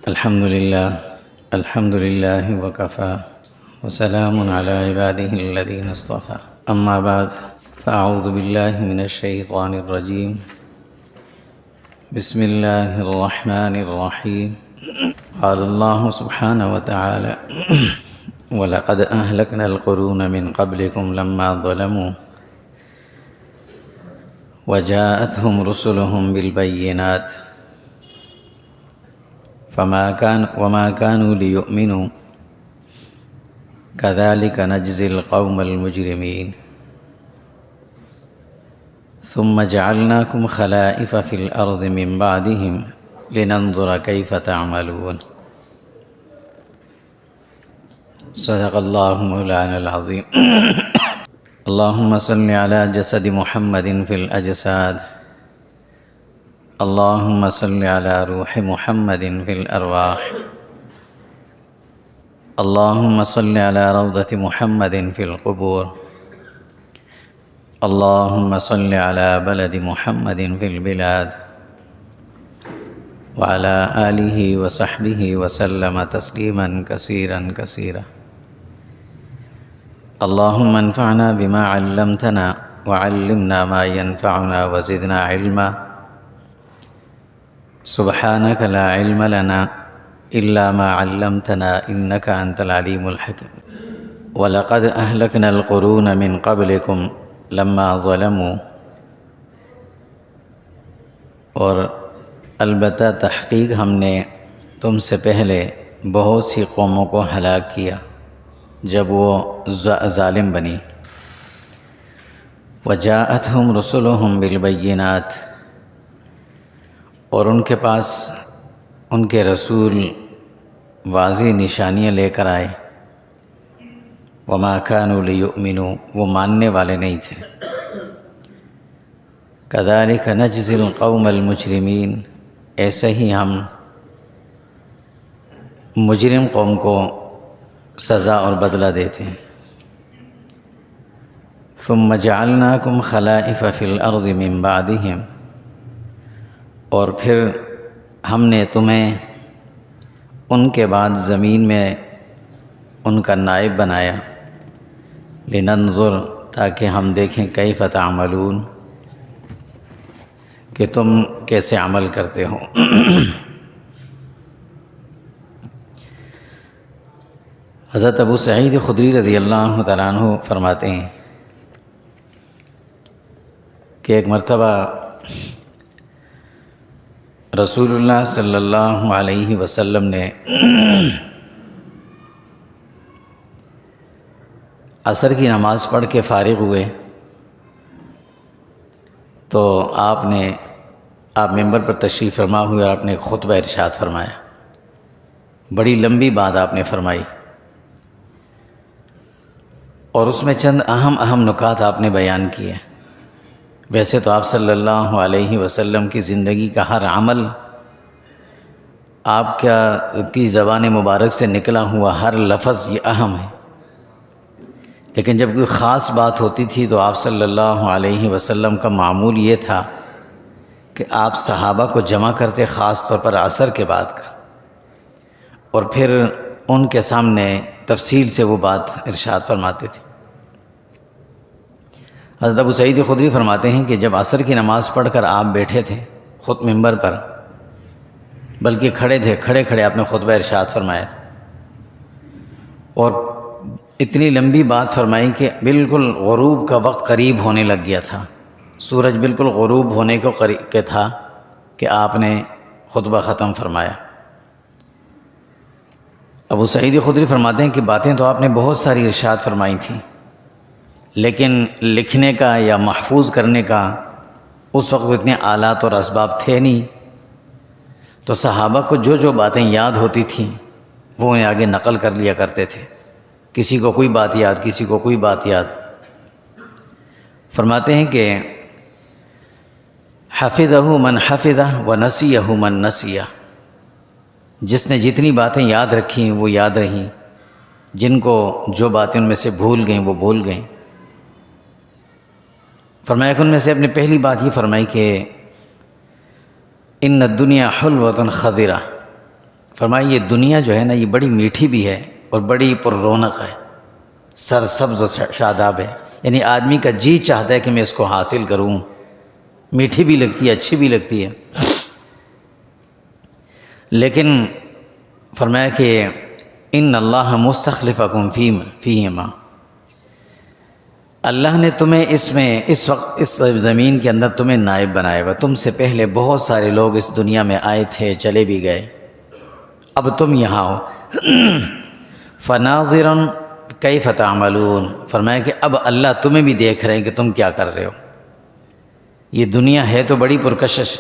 الحمد لله وكفى وسلام على عباده الذين اصطفى أما بعد فأعوذ بالله من الشيطان الرجيم بسم الله الرحمن الرحيم قال الله سبحانه وتعالى ولقد أهلكنا القرون من قبلكم لما ظلموا وجاءتهم رسلهم بالبينات وما كانوا ليؤمنوا كذلك نجزي القوم المجرمين ثم جعلناكم خلائف في الأرض من بعدهم لننظر كيف تعملون صدق الله مولانا العظيم اللهم صل على جسد محمد في الأجساد اللهم صل على روح محمد في الأرواح اللهم صل على روضة محمد في القبور اللهم صل على بلد محمد في البلاد وعلى آله وصحبه وسلم تسليما كثيرا كثيرا اللهم انفعنا بما علمتنا وعلمنا ما ينفعنا وزدنا علما سبحانك لا علم لنا إلا ما علمتنا إنك أنت العليم الحكيم ولقد أهلكنا القرون من قبلكم لما ظلموا اور البتہ تحقیق ہم نے تم سے پہلے بہت سی قوموں کو ہلاک کیا جب وہ ظالم بنی وجاءتهم رسلهم بالبينات اور ان کے پاس ان کے رسول واضح نشانیاں لے کر آئے وما كانوا ليؤمنوا وہ ماننے والے نہیں تھے كذلك نجزي القوم المجرمين ایسے ہی ہم مجرم قوم کو سزا اور بدلہ دیتے ہیں ثم جعلناكم خلائف في الأرض من بعدهم اور پھر ہم نے تمہیں ان کے بعد زمین میں ان کا نائب بنایا لننظر تاکہ ہم دیکھیں کیف تعملون کہ تم کیسے عمل کرتے ہو حضرت ابو سعید خدری رضی اللہ تعالیٰ عنہ فرماتے ہیں کہ ایک مرتبہ رسول اللہ صلی اللہ علیہ وسلم نے عصر کی نماز پڑھ کے فارغ ہوئے تو آپ ممبر پر تشریف فرما ہوئے اور آپ نے خطبہ ارشاد فرمایا. بڑی لمبی بات آپ نے فرمائی اور اس میں چند اہم نکات آپ نے بیان کیے. ویسے تو آپ صلی اللہ علیہ وسلم کی زندگی کا ہر عمل آپ کی زبان مبارک سے نکلا ہوا ہر لفظ یہ اہم ہے، لیکن جب کوئی خاص بات ہوتی تھی تو آپ صلی اللہ علیہ وسلم کا معمول یہ تھا کہ آپ صحابہ کو جمع کرتے، خاص طور پر عصر کے بعد کا، اور پھر ان کے سامنے تفصیل سے وہ بات ارشاد فرماتے تھے. حضرت ابو سعید خدری فرماتے ہیں کہ جب عصر کی نماز پڑھ کر آپ بیٹھے تھے خود ممبر پر، بلکہ کھڑے تھے، کھڑے کھڑے آپ نے خطبہ ارشاد فرمایا تھا اور اتنی لمبی بات فرمائی کہ بالکل غروب کا وقت قریب ہونے لگ گیا تھا، سورج بالکل غروب ہونے کو قریب کے تھا کہ آپ نے خطبہ ختم فرمایا. ابو سعید خدری فرماتے ہیں کہ باتیں تو آپ نے بہت ساری ارشاد فرمائی تھیں، لیکن لکھنے کا یا محفوظ کرنے کا اس وقت اتنے آلات اور اسباب تھے نہیں، تو صحابہ کو جو باتیں یاد ہوتی تھیں وہ انہیں آگے نقل کر لیا کرتے تھے. کسی کو کوئی بات یاد، کسی کو کوئی بات یاد. فرماتے ہیں کہ حفظہ من حفظہ ونسیہ من نسیہ، جس نے جتنی باتیں یاد رکھیں وہ یاد رہیں، جن کو جو باتیں ان میں سے بھول گئیں وہ بھول گئیں. فرمایا کہ ان میں سے اپنے پہلی بات یہ فرمائی کہ ان الدنیا حلوۃ خضرہ فرمایا یہ دنیا جو ہے نا یہ بڑی میٹھی بھی ہے اور بڑی پر رونق ہے، سرسبز و شاداب ہے، یعنی آدمی کا جی چاہتا ہے کہ میں اس کو حاصل کروں، میٹھی بھی لگتی ہے، اچھی بھی لگتی ہے۔ لیکن فرمایا کہ ان اللہ مستخلفکم فیہما، اللہ نے تمہیں اس میں اس وقت اس زمین کے اندر تمہیں نائب بنایا ہوا، تم سے پہلے بہت سارے لوگ اس دنیا میں آئے تھے، چلے بھی گئے، اب تم یہاں ہو۔ فناظرا کیف تعملون، فرمایا کہ اب اللہ تمہیں بھی دیکھ رہے ہیں کہ تم کیا کر رہے ہو۔ یہ دنیا ہے تو بڑی پرکشش،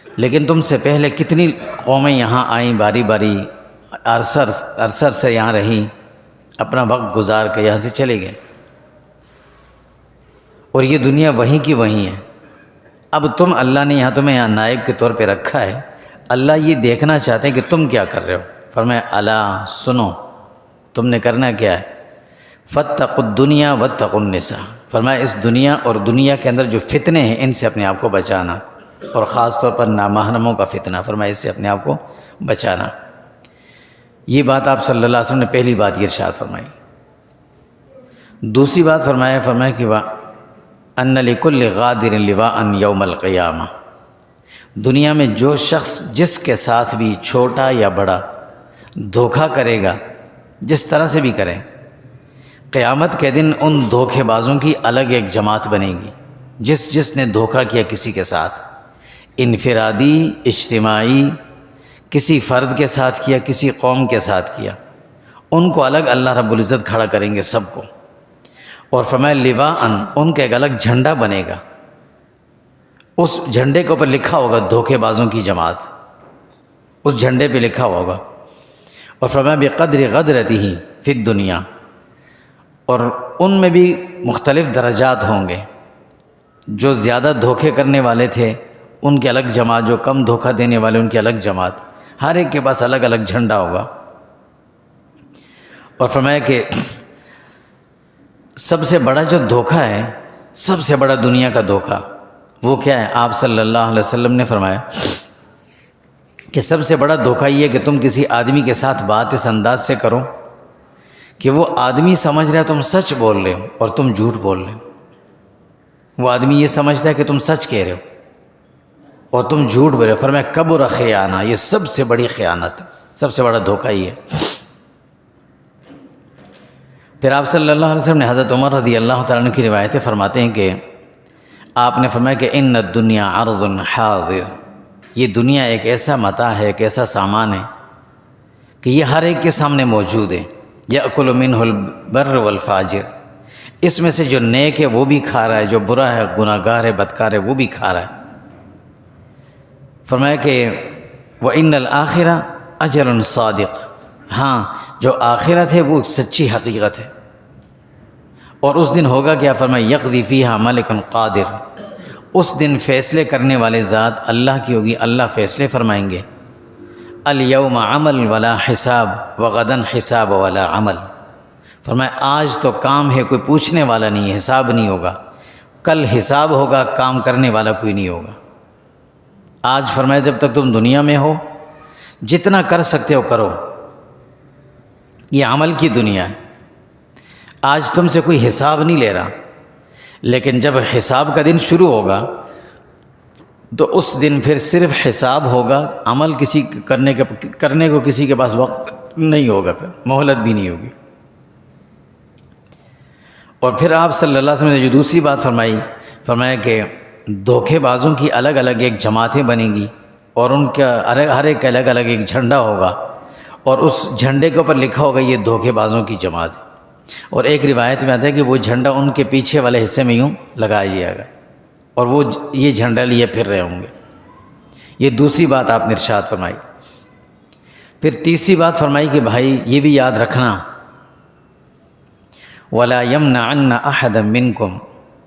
لیکن تم سے پہلے کتنی قومیں یہاں آئیں، باری باری عرصر سے یہاں رہیں، اپنا وقت گزار کے یہاں سے چلے گئے، اور یہ دنیا وہیں کی وہیں ہے۔ اب تم، اللہ نے یہاں تمہیں یہاں نائب کے طور پہ رکھا ہے، اللہ یہ دیکھنا چاہتے ہیں کہ تم کیا کر رہے ہو۔ فرمایا الا، سنو تم نے کرنا کیا ہے، فاتقوا الدنیا واتقوا النساء، فرمایا اس دنیا اور دنیا کے اندر جو فتنے ہیں ان سے اپنے آپ کو بچانا، اور خاص طور پر نامحرموں کا فتنہ، فرمایا اس سے اپنے آپ کو بچانا۔ یہ بات آپ صلی اللہ علیہ وسلم نے پہلی بات یہ ارشاد فرمائی۔ دوسری بات فرمایا کہ ان لکل غادر لواء یوم القیامہ، دنیا میں جو شخص جس کے ساتھ بھی چھوٹا یا بڑا دھوکہ کرے گا، جس طرح سے بھی کرے، قیامت کے دن ان دھوکے بازوں کی الگ ایک جماعت بنے گی۔ جس نے دھوکہ کیا کسی کے ساتھ، انفرادی، اجتماعی، کسی فرد کے ساتھ کیا، کسی قوم کے ساتھ کیا، ان کو الگ اللہ رب العزت کھڑا کریں گے سب کو، اور فرمایا لواءً، ان کا ایک الگ جھنڈا بنے گا، اس جھنڈے کے اوپر لکھا ہوگا دھوکے بازوں کی جماعت، اس جھنڈے پہ لکھا ہوا ہوگا، اور فرمایا بقدر غدرتہ فی الدنیا، اور ان میں بھی مختلف درجات ہوں گے، جو زیادہ دھوکے کرنے والے تھے ان کی الگ جماعت، جو کم دھوکہ دینے والے ان کی الگ جماعت، ہر ایک کے پاس الگ الگ جھنڈا ہوگا۔ اور فرمایا کہ سب سے بڑا جو دھوکہ ہے، سب سے بڑا دنیا کا دھوکہ وہ کیا ہے؟ آپ صلی اللہ علیہ وسلم نے فرمایا کہ سب سے بڑا دھوکہ یہ ہے کہ تم کسی آدمی کے ساتھ بات اس انداز سے کرو کہ وہ آدمی سمجھ رہا ہے تم سچ بول رہے ہو اور تم جھوٹ بول رہے ہو، وہ آدمی یہ سمجھتا ہے کہ تم سچ کہہ رہے ہو اور تم جھوٹ بول رہے ہو۔ فرمایا کبر خیانہ، یہ سب سے بڑی خیانت ہے، سب سے بڑا دھوکہ یہ ہے۔ پھر آپ صلی اللہ علیہ وسلم نے حضرت عمر رضی اللہ تعالیٰ عنہ کی روایتیں فرماتے ہیں کہ آپ نے فرمایا کہ ان الدنیا عرض حاضر، یہ دنیا ایک ایسا متاع ہے، ایک ایسا سامان ہے کہ یہ ہر ایک کے سامنے موجود ہے، یأکل منہ البر والفاجر، اس میں سے جو نیک ہے وہ بھی کھا رہا ہے، جو برا ہے، گناہ گار ہے، بدکار ہے، وہ بھی کھا رہا ہے۔ فرمایا کہ وَإِنَّ الْآخِرَةَ أَجَلٌ صَادِقٌ، ہاں جو آخرت ہے وہ سچی حقیقت ہے، اور اس دن ہوگا کیا؟ فرمایا یقضی فیہا ملک قادر، اس دن فیصلے کرنے والے ذات اللہ کی ہوگی، اللہ فیصلے فرمائیں گے۔ الیوم عمل ولا حساب وغدا حساب ولا عمل، فرمایا آج تو کام ہے، کوئی پوچھنے والا نہیں ہے، حساب نہیں ہوگا، کل حساب ہوگا، کام کرنے والا کوئی نہیں ہوگا۔ آج فرمایا جب تک تم دنیا میں ہو جتنا کر سکتے ہو کرو، یہ عمل کی دنیا ہے، آج تم سے کوئی حساب نہیں لے رہا، لیکن جب حساب کا دن شروع ہوگا تو اس دن پھر صرف حساب ہوگا، عمل کسی کرنے کو کسی کے پاس وقت نہیں ہوگا، پھر مہلت بھی نہیں ہوگی۔ اور پھر آپ صلی اللہ علیہ وسلم نے جو دوسری بات فرمایا کہ دھوکے بازوں کی الگ الگ ایک جماعتیں بنیں گی، اور ان کا ہر ایک کا الگ الگ ایک جھنڈا ہوگا، اور اس جھنڈے کے اوپر لکھا ہوگا یہ دھوکے بازوں کی جماعت، اور ایک روایت میں آتا ہے کہ وہ جھنڈا ان کے پیچھے والے حصے میں یوں لگایا جائے گا، اور وہ یہ جھنڈا لیے پھر رہے ہوں گے۔ یہ دوسری بات آپ نے ارشاد فرمائی۔ پھر تیسری بات فرمائی کہ بھائی یہ بھی یاد رکھنا، وَلَا يَمْنَعَنَّ أَحَدًا مِّنْكُمْ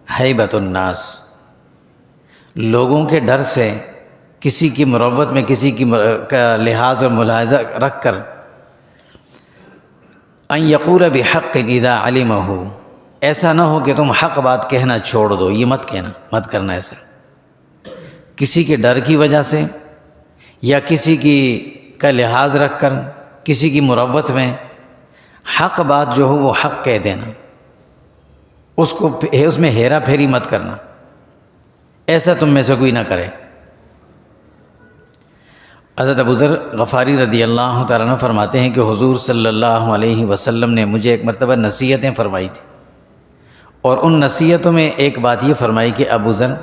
هَيْبَةُ النَّاسِ، لوگوں کے ڈر سے، کسی کی مروت میں کسی کی کا لحاظ اور ملاحظہ رکھ کر، ان یقول بحق اذا علمہ، ایسا نہ ہو کہ تم حق بات کہنا چھوڑ دو، یہ مت کرنا ایسا، کسی کے ڈر کی وجہ سے یا کسی کی کا لحاظ رکھ کر کسی کی مروت میں حق بات جو ہو وہ حق کہہ دینا، اس میں ہیرا پھیری مت کرنا، ایسا تم میں سے کوئی نہ کرے۔ حضرت ابوذر غفاری رضی اللہ تعالیٰ عنہ فرماتے ہیں کہ حضور صلی اللہ علیہ وسلم نے مجھے ایک مرتبہ نصیحتیں فرمائی تھی، اور ان نصیحتوں میں ایک بات یہ فرمائی کہ ابوذر،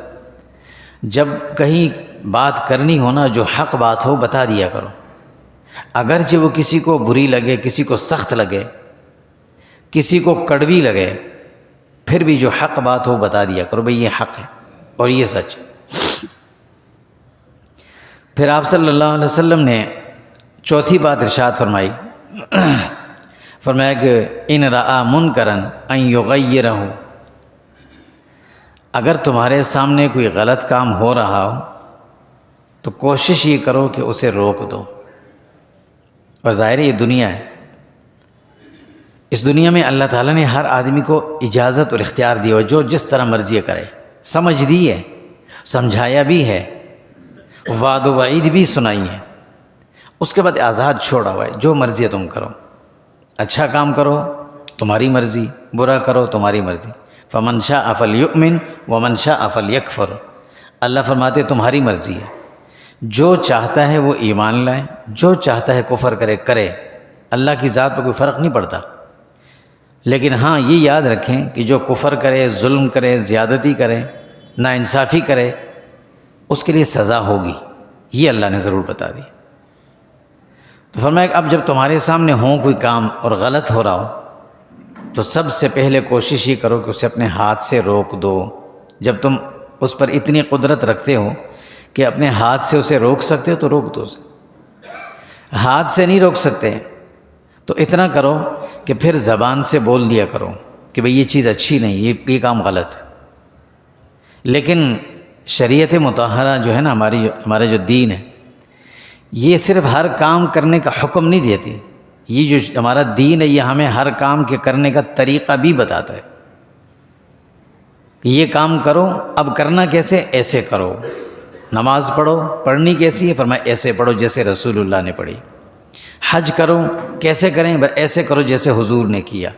جب کہیں بات کرنی ہو نا، جو حق بات ہو بتا دیا کرو، اگرچہ وہ کسی کو بری لگے، کسی کو سخت لگے، کسی کو کڑوی لگے، پھر بھی جو حق بات ہو بتا دیا کرو، بھئی یہ حق ہے اور یہ سچ ہے۔ پھر آپ صلی اللہ علیہ وسلم نے چوتھی بات ارشاد فرمائی، فرمایا کہ ان رأى منکرا ان یغیرہ، اگر تمہارے سامنے کوئی غلط کام ہو رہا ہو تو کوشش یہ کرو کہ اسے روک دو۔ اور ظاہر یہ دنیا ہے، اس دنیا میں اللہ تعالیٰ نے ہر آدمی کو اجازت اور اختیار دی ہے، جو جس طرح مرضی کرے، سمجھ دی ہے، سمجھایا بھی ہے، وعد و وعید بھی سنائی ہے، اس کے بعد آزاد چھوڑا ہوا ہے، جو مرضی تم کرو، اچھا کام کرو تمہاری مرضی، برا کرو تمہاری مرضی، فمن شاء فلیؤمن ومن شاء فلیکفر، اللہ فرماتے تمہاری مرضی ہے، جو چاہتا ہے وہ ایمان لائے، جو چاہتا ہے کفر کرے، اللہ کی ذات پہ کوئی فرق نہیں پڑتا۔ لیکن ہاں یہ یاد رکھیں کہ جو کفر کرے، ظلم کرے، زیادتی کرے، ناانصافی کرے، اس کے لیے سزا ہوگی، یہ اللہ نے ضرور بتا دی۔ تو فرمایا کہ اب جب تمہارے سامنے ہوں کوئی کام اور غلط ہو رہا ہو تو سب سے پہلے کوشش یہ کرو کہ اسے اپنے ہاتھ سے روک دو۔ جب تم اس پر اتنی قدرت رکھتے ہو کہ اپنے ہاتھ سے اسے روک سکتے ہو تو روک دو اسے، ہاتھ سے نہیں روک سکتے تو اتنا کرو کہ پھر زبان سے بول دیا کرو کہ بھئی یہ چیز اچھی نہیں، یہ کام غلط ہے۔ لیکن شریعت مطہرہ جو ہے نا، ہمارا جو دین ہے، یہ صرف ہر کام کرنے کا حکم نہیں دیتی، یہ جو ہمارا دین ہے یہ ہمیں ہر کام کے کرنے کا طریقہ بھی بتاتا ہے کہ یہ کام کرو، اب کرنا کیسے، ایسے کرو۔ نماز پڑھو، پڑھنی کیسی ہے، فرمایا ایسے پڑھو جیسے رسول اللہ نے پڑھی۔ حج کرو، کیسے کریں، ایسے کرو جیسے حضور نے کیا۔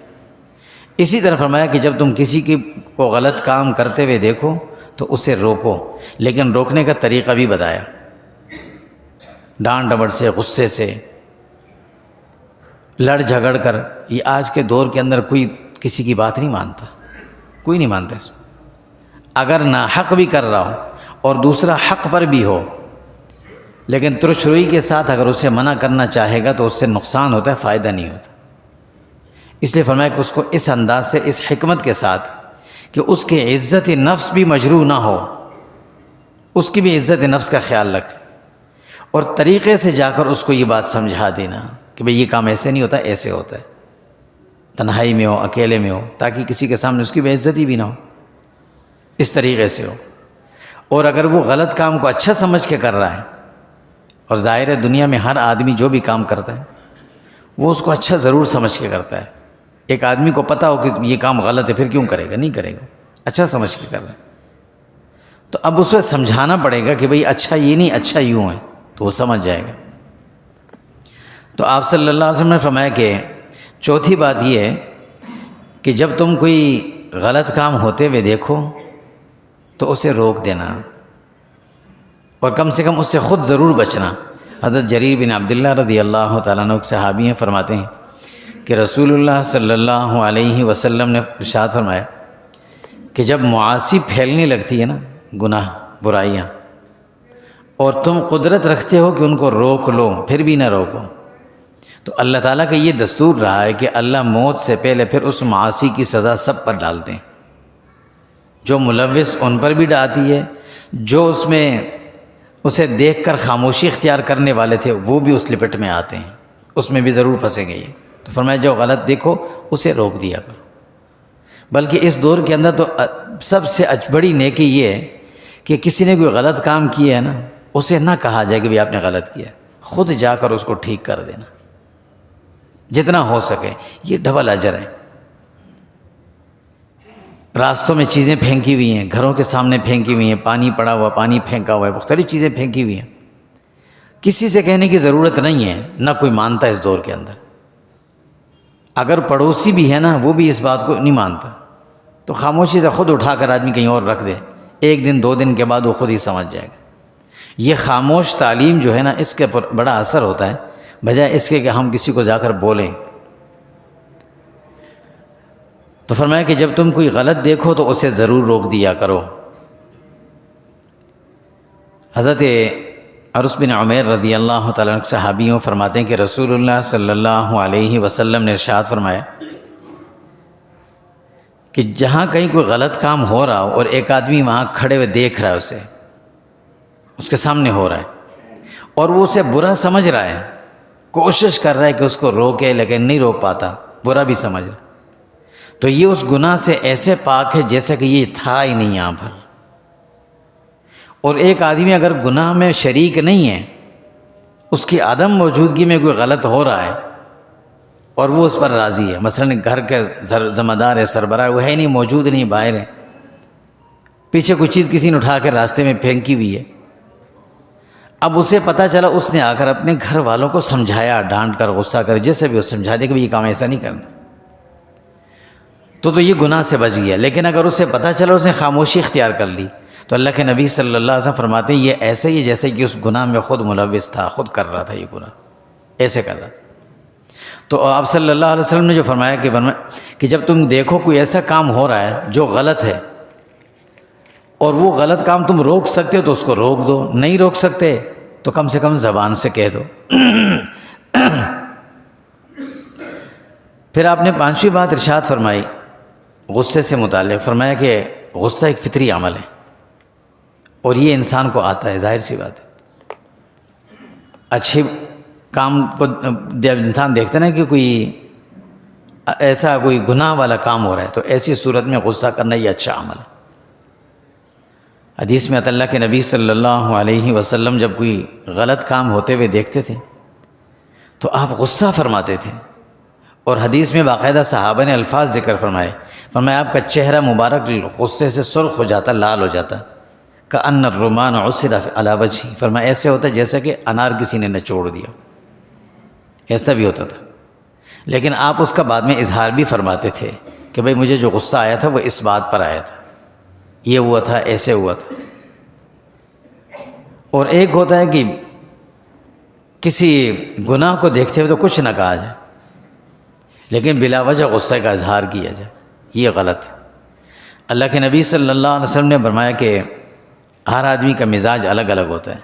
اسی طرح فرمایا کہ جب تم کسی کو غلط کام کرتے ہوئے دیکھو تو اسے روکو، لیکن روکنے کا طریقہ بھی بتایا، ڈانٹ ڈپٹ سے، غصے سے، لڑ جھگڑ کر۔ یہ آج کے دور کے اندر کوئی کسی کی بات نہیں مانتا، کوئی نہیں مانتا اس میں۔ اگر ناحق بھی کر رہا ہو اور دوسرا حق پر بھی ہو، لیکن ترش روئی کے ساتھ اگر اسے منع کرنا چاہے گا تو اس سے نقصان ہوتا ہے، فائدہ نہیں ہوتا۔ اس لیے فرمایا کہ اس کو اس انداز سے، اس حکمت کے ساتھ کہ اس کی عزت نفس بھی مجروح نہ ہو، اس کی بھی عزت نفس کا خیال رکھ، اور طریقے سے جا کر اس کو یہ بات سمجھا دینا کہ بھئی یہ کام ایسے نہیں ہوتا، ایسے ہوتا ہے، تنہائی میں ہو، اکیلے میں ہو، تاکہ کسی کے سامنے اس کی بے عزتی بھی نہ ہو، اس طریقے سے ہو۔ اور اگر وہ غلط کام کو اچھا سمجھ کے کر رہا ہے، اور ظاہر ہے دنیا میں ہر آدمی جو بھی کام کرتا ہے وہ اس کو اچھا ضرور سمجھ کے کرتا ہے۔ ایک آدمی کو پتہ ہو کہ یہ کام غلط ہے پھر کیوں کرے گا، نہیں کرے گا، اچھا سمجھ کے کر رہا ہے۔ تو اب اسے سمجھانا پڑے گا کہ بھئی اچھا یہ نہیں، اچھا یوں ہے، تو وہ سمجھ جائے گا۔ تو آپ صلی اللہ علیہ وسلم نے فرمایا کہ چوتھی بات یہ ہے کہ جب تم کوئی غلط کام ہوتے ہوئے دیکھو تو اسے روک دینا، اور کم سے کم اس سے خود ضرور بچنا۔ حضرت جریر بن عبداللہ رضی اللہ تعالیٰ عنہ صحابی ہیں، فرماتے ہیں کہ رسول اللہ صلی اللہ علیہ وسلم نے ارشاد فرمایا کہ جب معاصی پھیلنے لگتی ہے نا، گناہ، برائیاں، اور تم قدرت رکھتے ہو کہ ان کو روک لو، پھر بھی نہ روکو، تو اللہ تعالیٰ کا یہ دستور رہا ہے کہ اللہ موت سے پہلے پھر اس معاصی کی سزا سب پر ڈالتے ہیں۔ جو ملوث ان پر بھی ڈالتی ہے، جو اس میں اسے دیکھ کر خاموشی اختیار کرنے والے تھے وہ بھی اس لپٹ میں آتے ہیں، اس میں بھی ضرور پھنسیں گے یہ۔ تو فرمایا جو غلط دیکھو اسے روک دیا کرو۔ بلکہ اس دور کے اندر تو سب سے بڑی نیکی یہ ہے کہ کسی نے کوئی غلط کام کیا ہے نا، اسے نہ کہا جائے کہ بھی آپ نے غلط کیا، خود جا کر اس کو ٹھیک کر دینا جتنا ہو سکے، یہ ڈبل اجر ہے۔ راستوں میں چیزیں پھینکی ہوئی ہیں، گھروں کے سامنے پھینکی ہوئی ہیں، پانی پڑا ہوا، پانی پھینکا ہوا ہے، مختلف چیزیں پھینکی ہوئی ہیں، کسی سے کہنے کی ضرورت نہیں ہے، نہ کوئی مانتا اس دور کے اندر۔ اگر پڑوسی بھی ہے نا وہ بھی اس بات کو نہیں مانتا تو خاموشی سے خود اٹھا کر آدمی کہیں اور رکھ دے، 1 دن 2 دن کے بعد وہ خود ہی سمجھ جائے گا۔ یہ خاموش تعلیم جو ہے نا اس کے پر بڑا اثر ہوتا ہے، بجائے اس کے کہ ہم کسی کو جا کر بولیں۔ تو فرمایا کہ جب تم کوئی غلط دیکھو تو اسے ضرور روک دیا کرو۔ حضرت عرس بن عمیر رضی اللہ تعالیٰ عنہ صحابیوں فرماتے ہیں کہ رسول اللہ صلی اللہ علیہ وسلم نے ارشاد فرمایا کہ جہاں کہیں کوئی غلط کام ہو رہا ہو اور ایک آدمی وہاں کھڑے ہوئے دیکھ رہا ہے، اسے اس کے سامنے ہو رہا ہے اور وہ اسے برا سمجھ رہا ہے، کوشش کر رہا ہے کہ اس کو روکے لیکن نہیں روک پاتا، برا بھی سمجھ رہا ہے، تو یہ اس گناہ سے ایسے پاک ہے جیسے کہ یہ تھا ہی نہیں یہاں پر۔ اور ایک آدمی اگر گناہ میں شریک نہیں ہے، اس کی عدم موجودگی میں کوئی غلط ہو رہا ہے اور وہ اس پر راضی ہے، مثلا گھر کے ذمہ دار ہے، سربراہ، وہ ہے نہیں، موجود نہیں، باہر ہے، پیچھے کوئی چیز کسی نے اٹھا کے راستے میں پھینکی ہوئی ہے، اب اسے پتہ چلا، اس نے آ کر اپنے گھر والوں کو سمجھایا، ڈانٹ کر، غصہ کر، جیسے بھی وہ سمجھا دے کہ یہ کام ایسا نہیں کرنا، تو یہ گناہ سے بچ گیا۔ لیکن اگر اسے پتہ چلا، اس نے خاموشی اختیار کر لی، تو اللہ کے نبی صلی اللہ علیہ وسلم فرماتے ہیں یہ ایسے ہی جیسے کہ اس گناہ میں خود ملوث تھا، خود کر رہا تھا یہ گناہ، ایسے کر رہا تھا۔ تو آپ صلی اللہ علیہ وسلم نے جو فرمایا کہ جب تم دیکھو کوئی ایسا کام ہو رہا ہے جو غلط ہے اور وہ غلط کام تم روک سکتے ہو تو اس کو روک دو، نہیں روک سکتے تو کم سے کم زبان سے کہہ دو۔ پھر آپ نے 5ویں بات ارشاد فرمائی غصے سے متعلق، فرمایا کہ غصہ ایک فطری عمل ہے اور یہ انسان کو آتا ہے، ظاہر سی بات ہے۔ اچھے کام کو جب انسان دیکھتا ہے نا کہ کوئی ایسا کوئی گناہ والا کام ہو رہا ہے تو ایسی صورت میں غصہ کرنا یہ اچھا عمل ہے۔ حدیث میں اللہ کے نبی صلی اللہ علیہ وسلم جب کوئی غلط کام ہوتے ہوئے دیکھتے تھے تو آپ غصہ فرماتے تھے، اور حدیث میں باقاعدہ صحابہ نے الفاظ ذکر فرمائے، فرمایا آپ کا چہرہ مبارک غصے سے سرخ ہو جاتا، لال ہو جاتا، کأن الرمان عصر علی وجہہ، فرمایا ایسے ہوتا جیسے کہ انار کسی نے نچوڑ دیا، ایسا بھی ہوتا تھا۔ لیکن آپ اس کا بعد میں اظہار بھی فرماتے تھے کہ بھئی مجھے جو غصہ آیا تھا وہ اس بات پر آیا تھا، یہ ہوا تھا، ایسے ہوا تھا۔ اور ایک ہوتا ہے کہ کسی گناہ کو دیکھتے ہوئے تو کچھ نہ کہا جائے لیکن بلا وجہ غصے کا اظہار کیا جائے، یہ غلط ہے۔ اللہ کے نبی صلی اللہ علیہ وسلم نے فرمایا کہ ہر آدمی کا مزاج الگ الگ ہوتا ہے،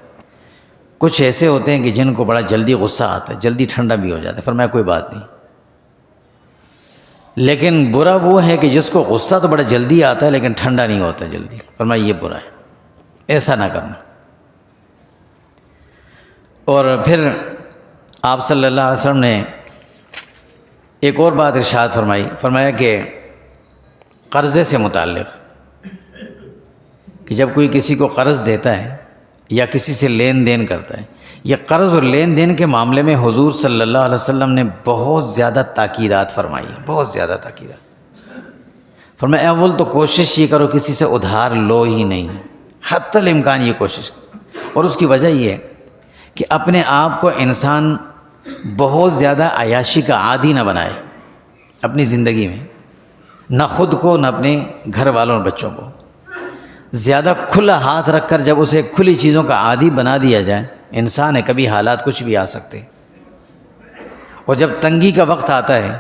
کچھ ایسے ہوتے ہیں کہ جن کو بڑا جلدی غصہ آتا ہے، جلدی ٹھنڈا بھی ہو جاتا ہے، فرمایا کوئی بات نہیں، لیکن برا وہ ہے کہ جس کو غصہ تو بڑا جلدی آتا ہے لیکن ٹھنڈا نہیں ہوتا جلدی، فرمایا یہ برا ہے، ایسا نہ کرنا۔ اور پھر آپ صلی اللہ علیہ وسلم نے ایک اور بات ارشاد فرمائی، فرمایا کہ قرضے سے متعلق کہ جب کوئی کسی کو قرض دیتا ہے یا کسی سے لین دین کرتا ہے، یہ قرض اور لین دین کے معاملے میں حضور صلی اللہ علیہ وسلم نے بہت زیادہ تاکیدات فرمائی ہیں، بہت زیادہ تاکیدات فرمایا۔ اول تو کوشش یہ کرو کسی سے ادھار لو ہی نہیں، حتی الامکان یہ کوشش، اور اس کی وجہ یہ ہے کہ اپنے آپ کو انسان بہت زیادہ عیاشی کا عادی نہ بنائے اپنی زندگی میں، نہ خود کو نہ اپنے گھر والوں اور بچوں کو۔ زیادہ کھلا ہاتھ رکھ کر جب اسے کھلی چیزوں کا عادی بنا دیا جائے، انسان ہے کبھی حالات کچھ بھی آ سکتے، اور جب تنگی کا وقت آتا ہے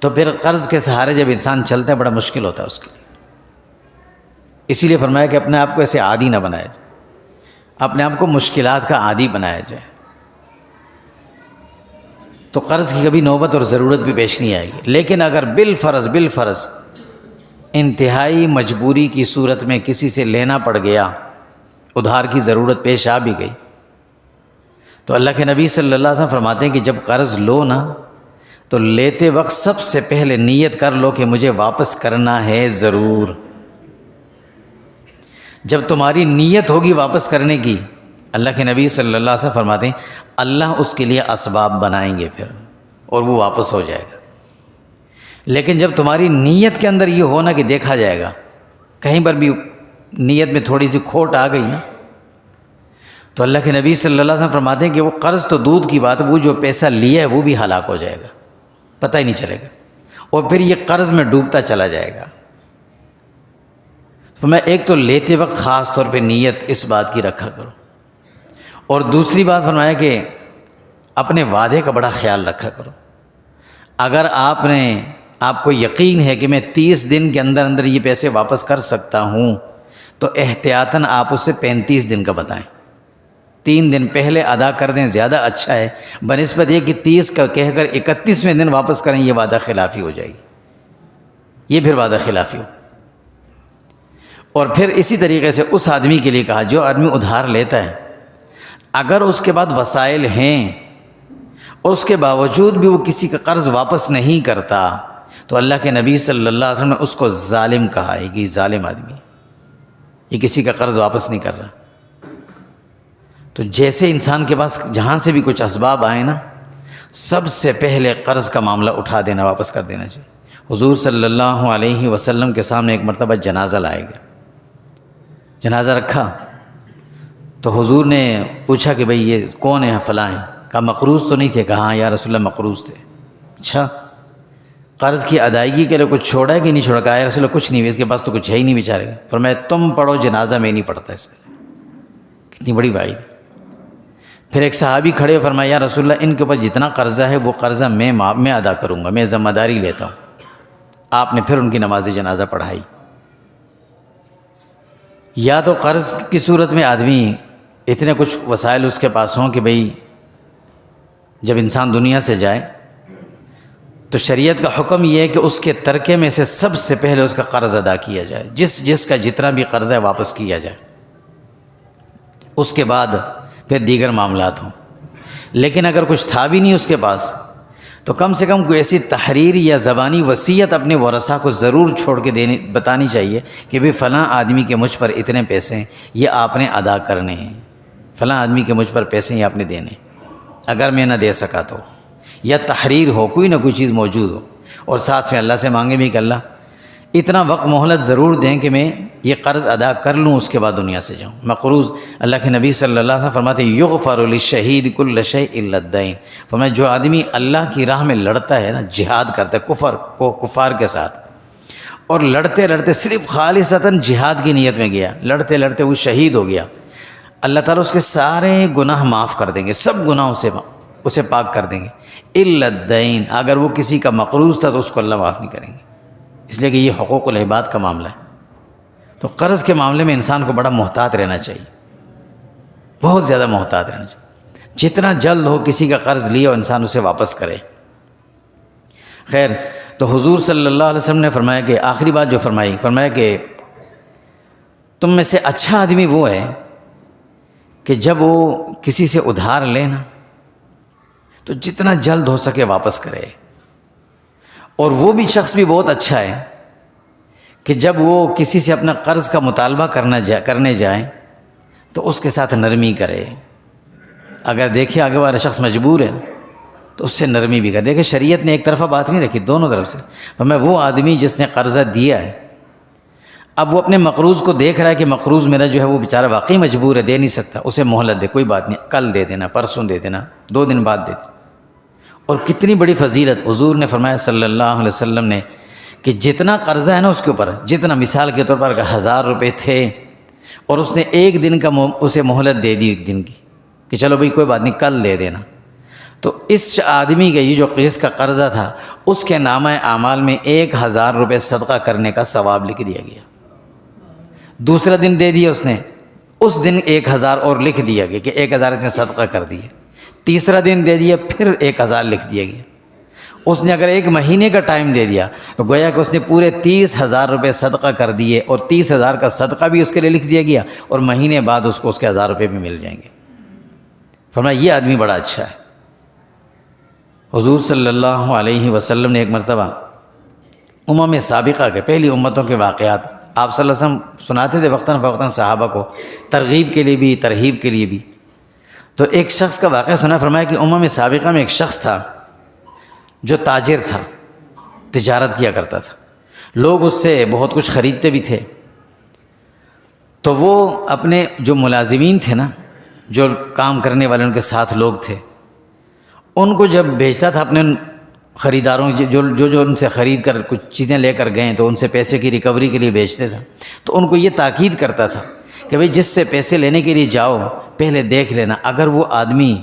تو پھر قرض کے سہارے جب انسان چلتا ہے بڑا مشکل ہوتا ہے اس کے لیے۔ اسی لیے فرمایا کہ اپنے آپ کو ایسے عادی نہ بنایا جائے، اپنے آپ کو مشکلات کا عادی بنایا جائے، تو قرض کی کبھی نوبت اور ضرورت بھی پیش نہیں آئے گی۔ لیکن اگر بالفرض انتہائی مجبوری کی صورت میں کسی سے لینا پڑ گیا، ادھار کی ضرورت پیش آ بھی گئی، تو اللہ کے نبی صلی اللہ علیہ وسلم فرماتے ہیں کہ جب قرض لو نا تو لیتے وقت سب سے پہلے نیت کر لو کہ مجھے واپس کرنا ہے ضرور۔ جب تمہاری نیت ہوگی واپس کرنے کی، اللہ کے نبی صلی اللہ علیہ وسلم فرماتے ہیں اللہ اس کے لیے اسباب بنائیں گے پھر، اور وہ واپس ہو جائے گا۔ لیکن جب تمہاری نیت کے اندر یہ ہونا کہ دیکھا جائے گا، کہیں پر بھی نیت میں تھوڑی سی کھوٹ آ گئی نا تو اللہ کے نبی صلی اللہ علیہ وسلم فرماتے ہیں کہ وہ قرض تو دودھ کی بات ہے، وہ جو پیسہ لیا ہے وہ بھی ہلاک ہو جائے گا، پتہ ہی نہیں چلے گا، اور پھر یہ قرض میں ڈوبتا چلا جائے گا۔ تو میں ایک تو لیتے وقت خاص طور پہ نیت اس بات کی رکھا کرو، اور دوسری بات فرمایا کہ اپنے وعدے کا بڑا خیال رکھا کرو۔ اگر آپ کو یقین ہے کہ میں 30 دن کے اندر اندر یہ پیسے واپس کر سکتا ہوں تو احتیاطاً آپ اسے 35 دن کا بتائیں، 3 دن پہلے ادا کر دیں، زیادہ اچھا ہے بنسبت یہ کہ 30 کا کہہ کر 31ویں دن واپس کریں، یہ وعدہ خلافی ہو جائے گی، یہ پھر وعدہ خلافی ہو۔ اور پھر اسی طریقے سے اس آدمی کے لیے کہا جو آدمی ادھار لیتا ہے، اگر اس کے بعد وسائل ہیں اور اس کے باوجود بھی وہ کسی کا قرض واپس نہیں کرتا تو اللہ کے نبی صلی اللہ علیہ وسلم نے اس کو ظالم کہا ہے کہ ظالم آدمی، یہ کسی کا قرض واپس نہیں کر رہا۔ تو جیسے انسان کے پاس جہاں سے بھی کچھ اسباب آئے نا، سب سے پہلے قرض کا معاملہ اٹھا دینا، واپس کر دینا چاہیے۔ حضور صلی اللہ علیہ وسلم کے سامنے ایک مرتبہ جنازہ لایا گیا، جنازہ رکھا تو حضور نے پوچھا کہ بھئی یہ کون ہے؟ فلاں ہیں۔ کہا مقروض تو نہیں تھے؟ کہا ہاں یا رسول اللہ مقروض تھے۔ اچھا، قرض کی ادائیگی کے لیے کچھ چھوڑا ہے کہ نہیں چھوڑا؟ کہا یا رسول اللہ کچھ نہیں، اس کے پاس تو کچھ ہے ہی نہیں بیچارے۔ فرمایا تم پڑھو جنازہ، میں نہیں پڑھتا اس کا۔ کتنی بڑی بات۔ پھر ایک صحابی کھڑے ہوئے، فرمایا یا رسول اللہ ان کے اوپر جتنا قرضہ ہے وہ قرضہ میں ادا کروں گا، میں ذمہ داری لیتا ہوں۔ آپ نے پھر ان کی نماز جنازہ پڑھائی۔ یا تو قرض کی صورت میں آدمی اتنے کچھ وسائل اس کے پاس ہوں کہ بھئی جب انسان دنیا سے جائے تو شریعت کا حکم یہ ہے کہ اس کے ترکے میں سے سب سے پہلے اس کا قرض ادا کیا جائے، جس کا جتنا بھی قرض ہے واپس کیا جائے، اس کے بعد پھر دیگر معاملات ہوں۔ لیکن اگر کچھ تھا بھی نہیں اس کے پاس تو کم سے کم کوئی ایسی تحریر یا زبانی وصیت اپنے ورثاء کو ضرور چھوڑ کے بتانی چاہیے کہ بھئی فلاں آدمی کے مجھ پر اتنے پیسے ہیں، یہ آپ نے ادا کرنے ہیں، فلاں آدمی کے مجھ پر پیسے ہیں، یہ آپ نے دینے، اگر میں نہ دے سکا تو، یا تحریر ہو، کوئی نہ کوئی چیز موجود ہو، اور ساتھ میں اللہ سے مانگے بھی کہ اللہ اتنا وقت مہلت ضرور دیں کہ میں یہ قرض ادا کر لوں، اس کے بعد دنیا سے جاؤں۔ مقروض، اللہ کے نبی صلی اللہ علیہ وسلم فرماتے ہیں یغفر للشہید کل شیء الا الدین۔ فرمایا جو آدمی اللہ کی راہ میں لڑتا ہے نا، جہاد کرتا ہے کفار کے ساتھ، اور لڑتے لڑتے صرف خالصتاً جہاد کی نیت میں گیا، لڑتے لڑتے وہ شہید ہو گیا، اللہ تعالیٰ اس کے سارے گناہ معاف کر دیں گے، سب گناہوں سے اسے پاک کر دیں گے، الا الدین، اگر وہ کسی کا مقروض تھا تو اس کو اللہ معاف نہیں کریں گے، اس لیے کہ یہ حقوق العباد کا معاملہ ہے۔ تو قرض کے معاملے میں انسان کو بڑا محتاط رہنا چاہیے، بہت زیادہ محتاط رہنا چاہیے، جتنا جلد ہو کسی کا قرض لیا اور انسان اسے واپس کرے۔ خیر، تو حضور صلی اللہ علیہ وسلم نے فرمایا کہ آخری بات جو فرمایا کہ تم میں سے اچھا آدمی وہ ہے کہ جب وہ کسی سے ادھار لے نا تو جتنا جلد ہو سکے واپس کرے، اور وہ بھی شخص بھی بہت اچھا ہے کہ جب وہ کسی سے اپنا قرض کا مطالبہ کرنے جائے تو اس کے ساتھ نرمی کرے۔ اگر دیکھے آگے والا شخص مجبور ہے تو اس سے نرمی بھی کرے۔ دیکھیں شریعت نے ایک طرفہ بات نہیں رکھی، دونوں طرف سے۔ میں وہ آدمی جس نے قرضہ دیا ہے، اب وہ اپنے مقروض کو دیکھ رہا ہے کہ مقروض میرا جو ہے وہ بیچارہ واقعی مجبور ہے، دے نہیں سکتا، اسے مہلت دے، کوئی بات نہیں، کل دے دینا، پرسوں دے دینا، 2 دن بعد دے دینا۔ اور کتنی بڑی فضیلت حضور نے فرمایا صلی اللہ علیہ وسلم نے کہ جتنا قرضہ ہے نا اس کے اوپر، جتنا مثال کے طور پر اگر 1000 روپے تھے اور اس نے 1 دن کا اسے مہلت دے دی، 1 دن کی، کہ چلو بھئی کوئی بات نہیں کل دے دینا، تو اس آدمی کا یہ جو جس کا قرضہ تھا اس کے نامہ اعمال میں 1000 روپے صدقہ کرنے کا ثواب لکھ دیا گیا۔ دوسرا دن دے دیا اس نے، اس دن 1000 اور لکھ دیا گیا کہ 1000 اس نے صدقہ کر دیے۔ تیسرا دن دے دیا، پھر 1000 لکھ دیا گیا۔ اس نے اگر 1 مہینے کا ٹائم دے دیا تو گویا کہ اس نے پورے 30,000 روپے صدقہ کر دیے، اور 30,000 کا صدقہ بھی اس کے لیے لکھ دیا گیا، اور مہینے بعد اس کو اس کے 1000 روپے بھی مل جائیں گے۔ فرمایا یہ آدمی بڑا اچھا ہے۔ حضور صلی اللہ علیہ وسلم نے ایک مرتبہ امم سابقہ کے، پہلی امتوں کے واقعات آپ صلی اللہ علیہ وسلم سناتے تھے وقتاً فوقتاً صحابہ کو، ترغیب کے لیے بھی ترہیب کے لیے بھی۔ تو ایک شخص کا واقعہ سنا، فرمایا کہ امم سابقہ میں ایک شخص تھا جو تاجر تھا، تجارت کیا کرتا تھا، لوگ اس سے بہت کچھ خریدتے بھی تھے۔ تو وہ اپنے جو ملازمین تھے نا، جو کام کرنے والے ان کے ساتھ لوگ تھے، ان کو جب بھیجتا تھا اپنے خریداروں جو ان سے خرید کر کچھ چیزیں لے کر گئے تو ان سے پیسے کی ریکوری کے لیے بھیجتے تھا، تو ان کو یہ تاکید کرتا تھا کہ بھئی جس سے پیسے لینے کے لیے جاؤ پہلے دیکھ لینا، اگر وہ آدمی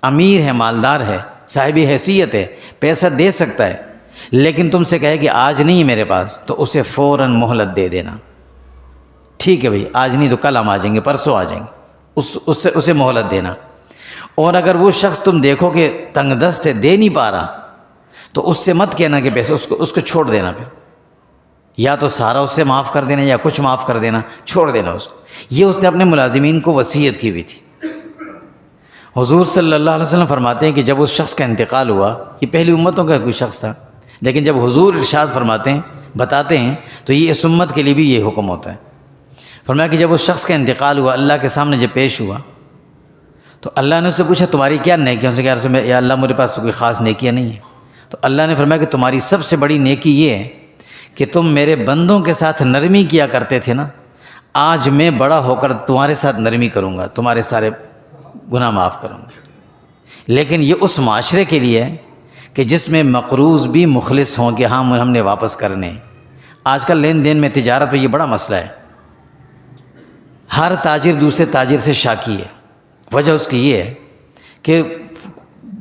امیر ہے، مالدار ہے، صاحب حیثیت ہے، پیسہ دے سکتا ہے، لیکن تم سے کہے کہ آج نہیں ہے میرے پاس، تو اسے فوراً مہلت دے دینا، ٹھیک ہے بھئی آج نہیں تو کل ہم آ جائیں گے، پرسوں آ جائیں گے، اسے مہلت دینا۔ اور اگر وہ شخص تم دیکھو کہ تنگ دست ہے، دے نہیں پا رہا، تو اس سے مت کہنا کہ پیسے، اس کو چھوڑ دینا، پھر یا تو سارا اس سے معاف کر دینا یا کچھ معاف کر دینا، چھوڑ دینا اس کو۔ یہ اس نے اپنے ملازمین کو وصیت کی ہوئی تھی۔ حضور صلی اللہ علیہ وسلم فرماتے ہیں کہ جب اس شخص کا انتقال ہوا، یہ پہلی امتوں کا کوئی شخص تھا، لیکن جب حضور ارشاد فرماتے ہیں، بتاتے ہیں، تو یہ اس امت کے لیے بھی یہ حکم ہوتا ہے۔ فرمایا کہ جب اس شخص کا انتقال ہوا، اللہ کے سامنے جب پیش ہوا، تو اللہ نے اس سے پوچھا تمہاری کیا نیکیاں؟ اس نے کہا یا اللہ میرے پاس تو کوئی خاص نیکیاں نہیں ہیں۔ تو اللہ نے فرمایا کہ تمہاری سب سے بڑی نیکی یہ ہے کہ تم میرے بندوں کے ساتھ نرمی کیا کرتے تھے نا، آج میں بڑا ہو کر تمہارے ساتھ نرمی کروں گا، تمہارے سارے گناہ معاف کروں گا۔ لیکن یہ اس معاشرے کے لیے ہے کہ جس میں مقروض بھی مخلص ہوں کہ ہاں ہم نے واپس کرنے۔ آج کل لین دین میں، تجارت میں یہ بڑا مسئلہ ہے، ہر تاجر دوسرے تاجر سے شاکی ہے۔ وجہ اس کی یہ ہے کہ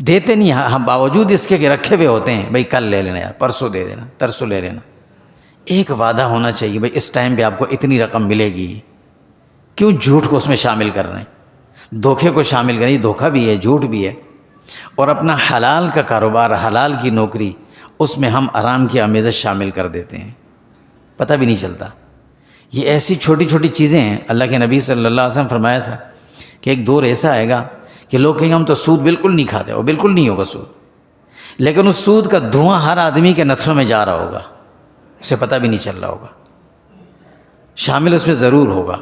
دیتے نہیں، ہم باوجود اس کے کہ رکھے ہوئے ہوتے ہیں، بھئی کل لے لینا، یار پرسوں دے دینا، ترسوں لے لینا۔ ایک وعدہ ہونا چاہیے، بھئی اس ٹائم پہ آپ کو اتنی رقم ملے گی، کیوں جھوٹ کو اس میں شامل کر رہے ہیں، دھوکے کو شامل کریں، دھوکہ بھی ہے، جھوٹ بھی ہے۔ اور اپنا حلال کا کاروبار، حلال کی نوکری، اس میں ہم آرام کی آمیزش شامل کر دیتے ہیں، پتہ بھی نہیں چلتا۔ یہ ایسی چھوٹی چھوٹی چیزیں ہیں۔ اللہ کے نبی صلی اللہ علیہ وسلم فرمایا تھا کہ ایک دور ایسا آئے گا کہ لوگ کہیں گے ہم تو سود بالکل نہیں کھاتے، اور بالکل نہیں ہوگا سود، لیکن اس سود کا دھواں ہر آدمی کے نتھروں میں جا رہا ہوگا، اسے پتہ بھی نہیں چل رہا ہوگا، شامل اس میں ضرور ہوگا۔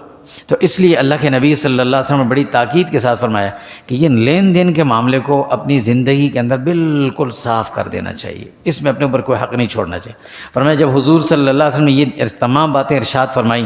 تو اس لیے اللہ کے نبی صلی اللہ علیہ وسلم نے بڑی تاکید کے ساتھ فرمایا کہ یہ لین دین کے معاملے کو اپنی زندگی کے اندر بالکل صاف کر دینا چاہیے، اس میں اپنے اوپر کوئی حق نہیں چھوڑنا چاہیے۔ فرمایا جب حضور صلی اللہ علیہ وسلم نے یہ تمام باتیں ارشاد فرمائی،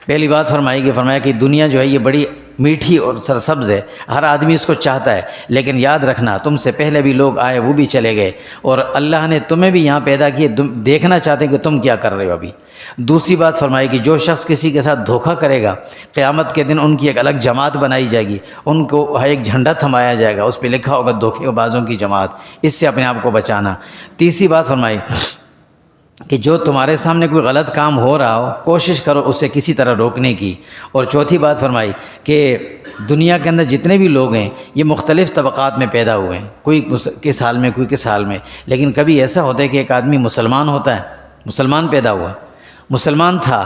پہلی بات فرمایا کہ دنیا جو ہے یہ بڑی میٹھی اور سرسبز ہے، ہر آدمی اس کو چاہتا ہے، لیکن یاد رکھنا تم سے پہلے بھی لوگ آئے، وہ بھی چلے گئے، اور اللہ نے تمہیں بھی یہاں پیدا کیے، دیکھنا چاہتے ہیں کہ تم کیا کر رہے ہو ابھی۔ دوسری بات فرمائی کہ جو شخص کسی کے ساتھ دھوکہ کرے گا، قیامت کے دن ان کی ایک الگ جماعت بنائی جائے گی، ان کو ایک جھنڈا تھمایا جائے گا، اس پہ لکھا ہوگا دھوکے بازوں کی جماعت، اس سے اپنے آپ کو بچانا۔ تیسری بات فرمائی کہ جو تمہارے سامنے کوئی غلط کام ہو رہا ہو، کوشش کرو اسے کسی طرح روکنے کی۔ اور چوتھی بات فرمائی کہ دنیا کے اندر جتنے بھی لوگ ہیں یہ مختلف طبقات میں پیدا ہوئے ہیں، کوئی کس حال میں، کوئی کس حال میں، لیکن کبھی ایسا ہوتا ہے کہ ایک آدمی مسلمان ہوتا ہے، مسلمان پیدا ہوا، مسلمان تھا،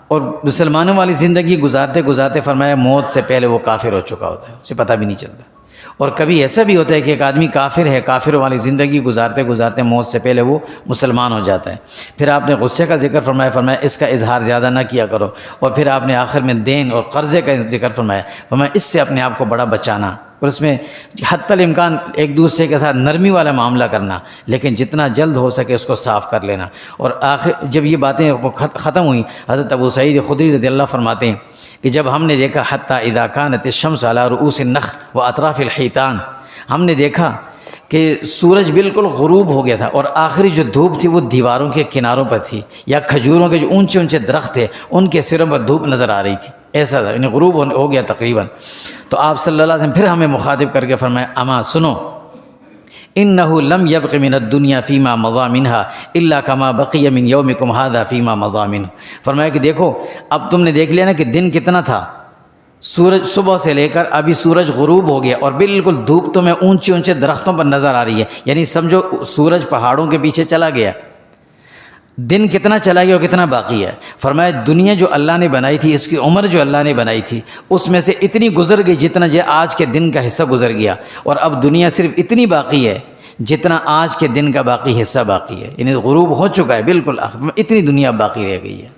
اور مسلمانوں والی زندگی گزارتے گزارتے فرمایا موت سے پہلے وہ کافر ہو چکا ہوتا ہے، اسے پتہ بھی نہیں چلتا۔ اور کبھی ایسا بھی ہوتا ہے کہ ایک آدمی کافر ہے، کافر والی زندگی گزارتے گزارتے موت سے پہلے وہ مسلمان ہو جاتا ہے۔ پھر آپ نے غصے کا ذکر فرمایا اس کا اظہار زیادہ نہ کیا کرو، اور پھر آپ نے آخر میں دین اور قرضے کا ذکر فرمایا اس سے اپنے آپ کو بڑا بچانا، اور اس میں حتی الامکان ایک دوسرے کے ساتھ نرمی والا معاملہ کرنا، لیکن جتنا جلد ہو سکے اس کو صاف کر لینا۔ اور آخر جب یہ باتیں ختم ہوئیں، حضرت ابو سعید خدری رضی اللہ فرماتے ہیں کہ جب ہم نے دیکھا حتی اذا کانت الشمس علی رؤوس النخل و اطراف الحیطان، ہم نے دیکھا کہ سورج بالکل غروب ہو گیا تھا، اور آخری جو دھوپ تھی وہ دیواروں کے کناروں پر تھی، یا کھجوروں کے جو اونچے اونچے درخت تھے ان کے سروں پر دھوپ نظر آ رہی تھی، ایسا تھا، یعنی غروب ہو گیا تقریباً۔ تو آپ صلی اللہ علیہ وسلم پھر ہمیں مخاطب کر کے فرمایا اما سنو، انہ لم یبق من الدنیا فیما مضی منہا الا کما بقی من یومکم ھذا فیما مضی منہ۔ فرمایا کہ دیکھو اب تم نے دیکھ لیا نا کہ دن کتنا تھا، سورج صبح سے لے کر ابھی سورج غروب ہو گیا، اور بالکل دھوپ تمہیں اونچے اونچے درختوں پر نظر آ رہی ہے، یعنی سمجھو سورج پہاڑوں کے پیچھے چلا گیا، دن کتنا چلا گیا اور کتنا باقی ہے۔ فرمایا دنیا جو اللہ نے بنائی تھی، اس کی عمر جو اللہ نے بنائی تھی، اس میں سے اتنی گزر گئی جتنا آج کے دن کا حصہ گزر گیا، اور اب دنیا صرف اتنی باقی ہے جتنا آج کے دن کا باقی حصہ باقی ہے، یعنی غروب ہو چکا ہے بالکل، اتنی دنیا باقی رہ گئی ہے۔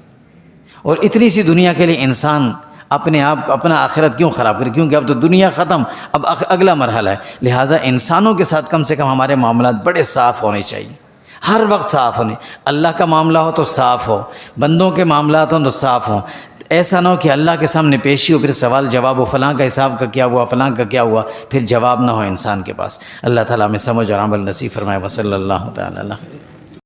اور اتنی سی دنیا کے لیے انسان اپنے آپ کو، اپنا آخرت کیوں خراب کرے؟ کیونکہ اب تو دنیا ختم، اب اگلا مرحلہ ہے۔ لہٰذا انسانوں کے ساتھ کم سے کم ہمارے معاملات بڑے صاف ہونے چاہیے، ہر وقت صاف ہونے۔ اللہ کا معاملہ ہو تو صاف ہو، بندوں کے معاملات ہوں تو صاف ہوں، ایسا نہ ہو کہ اللہ کے سامنے پیشی ہو، پھر سوال جواب ہو، فلاں کا حساب کا کیا ہوا، فلاں کا کیا ہوا، پھر جواب نہ ہو انسان کے پاس۔ اللہ تعالیٰ ہمیں سمجھ اور عمل نصیب فرمائے۔ وصلی اللہ تعالیٰ علیہ